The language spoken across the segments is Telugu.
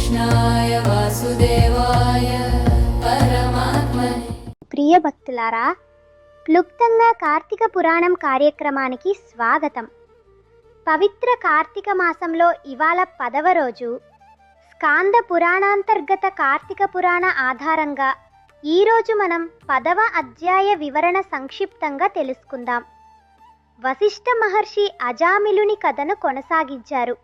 కృష్ణాయ వాసుదేవాయ పరమాత్మనే. ప్రియ భక్తులారా, క్లుప్తంగా కార్తీక పురాణం కార్యక్రమానికి స్వాగతం. పవిత్ర కార్తీక మాసంలో ఇవాళ 10వ రోజు. స్కాంద పురాణాంతర్గత కార్తీక పురాణ ఆధారంగా ఈరోజు మనం 10వ అధ్యాయ వివరణ సంక్షిప్తంగా తెలుసుకుందాం. వశిష్ఠ మహర్షి అజామిలుని కథను కొనసాగించారు.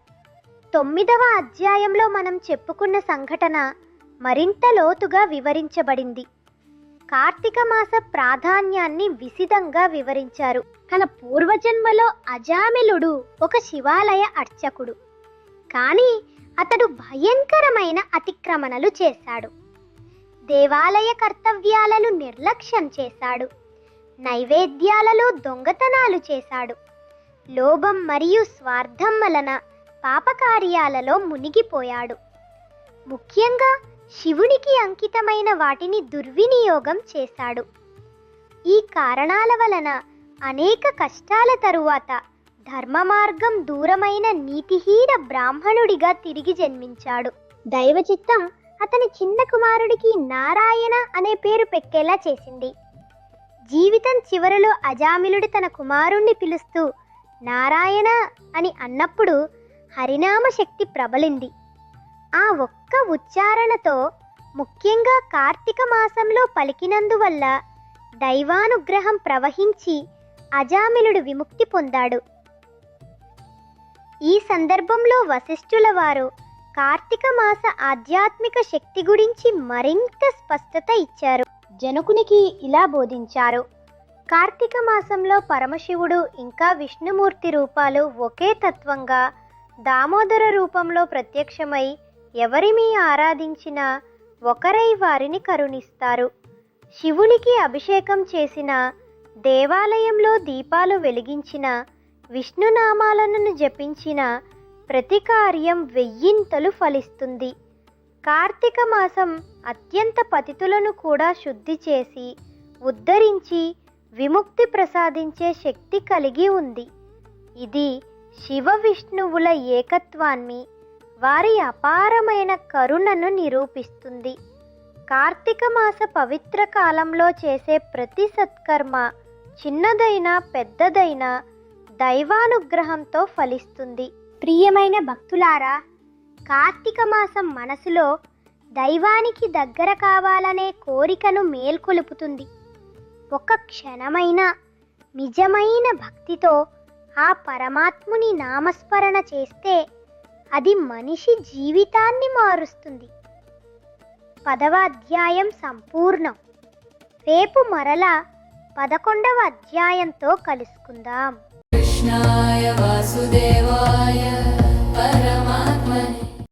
9వ అధ్యాయంలో మనం చెప్పుకున్న సంఘటన మరింత లోతుగా వివరించబడింది. కార్తీక మాస ప్రాధాన్యాన్ని విశిదంగా వివరించారు. తన పూర్వజన్మలో అజామిలుడు ఒక శివాలయ అర్చకుడు. కానీ అతడు భయంకరమైన అతిక్రమణలు చేశాడు. దేవాలయ కర్తవ్యాలను నిర్లక్ష్యం చేశాడు. నైవేద్యాలలో దొంగతనాలు చేశాడు. లోభం మరియు స్వార్థం వలన పాపకార్యాలలో మునిగిపోయాడు. ముఖ్యంగా శివునికి అంకితమైన వాటిని దుర్వినియోగం చేశాడు. ఈ కారణాల వలన అనేక కష్టాల తరువాత ధర్మ మార్గం దూరమైన నీతిహీన బ్రాహ్మణుడిగా తిరిగి జన్మించాడు. దైవచిత్తం అతని చిన్న కుమారుడికి నారాయణ అనే పేరు పెట్టేలా చేసింది. జీవితం చివరలో అజామిలుడు తన కుమారుణ్ణి పిలుస్తూ నారాయణ అని అన్నప్పుడు హరినామ శక్తి ప్రబలింది. ఆ ఒక్క ఉచ్చారణతో, ముఖ్యంగా కార్తీక మాసంలో పలికినందువల్ల దైవానుగ్రహం ప్రవహించి అజామిలుడు విముక్తి పొందాడు. ఈ సందర్భంలో వశిష్ఠుల వారు కార్తీక మాస ఆధ్యాత్మిక శక్తి గురించి మరింత స్పష్టత ఇచ్చారు. జనకునికి ఇలా బోధించారు: కార్తీక మాసంలో పరమశివుడు ఇంకా విష్ణుమూర్తి రూపాలు ఒకే తత్వంగా దామోదర రూపంలో ప్రత్యక్షమై ఎవరిని ఆరాధించినా ఒకరై వారిని కరుణిస్తారు. శివునికి అభిషేకం చేసిన, దేవాలయంలో దీపాలు వెలిగించిన, విష్ణునామాలను జపించిన ప్రతి కార్యం 1000 ఫలిస్తుంది. కార్తీక మాసం అత్యంత పతితులను కూడా శుద్ధి చేసి, ఉద్ధరించి, విముక్తి ప్రసాదించే శక్తి కలిగి ఉంది. ఇది శివ విష్ణువుల ఏకత్వాన్ని, వారి అపారమైన కరుణను నిరూపిస్తుంది. కార్తీక మాస పవిత్ర కాలంలో చేసే ప్రతి సత్కర్మ, చిన్నదైనా పెద్దదైనా, దైవానుగ్రహంతో ఫలిస్తుంది. ప్రియమైన భక్తులారా, కార్తీక మాసం మనసులో దైవానికి దగ్గర కావాలనే కోరికను మేల్కొలుపుతుంది. ఒక క్షణమైన నిజమైన భక్తితో ఆ పరమాత్ముని నామస్మరణ చేస్తే అది మనిషి జీవితాన్ని మారుస్తుంది. 10వ అధ్యాయం సంపూర్ణం. రేపు మరలా 11వ అధ్యాయంతో కలుసుకుందాం. కృష్ణాయ వాసుదేవాయ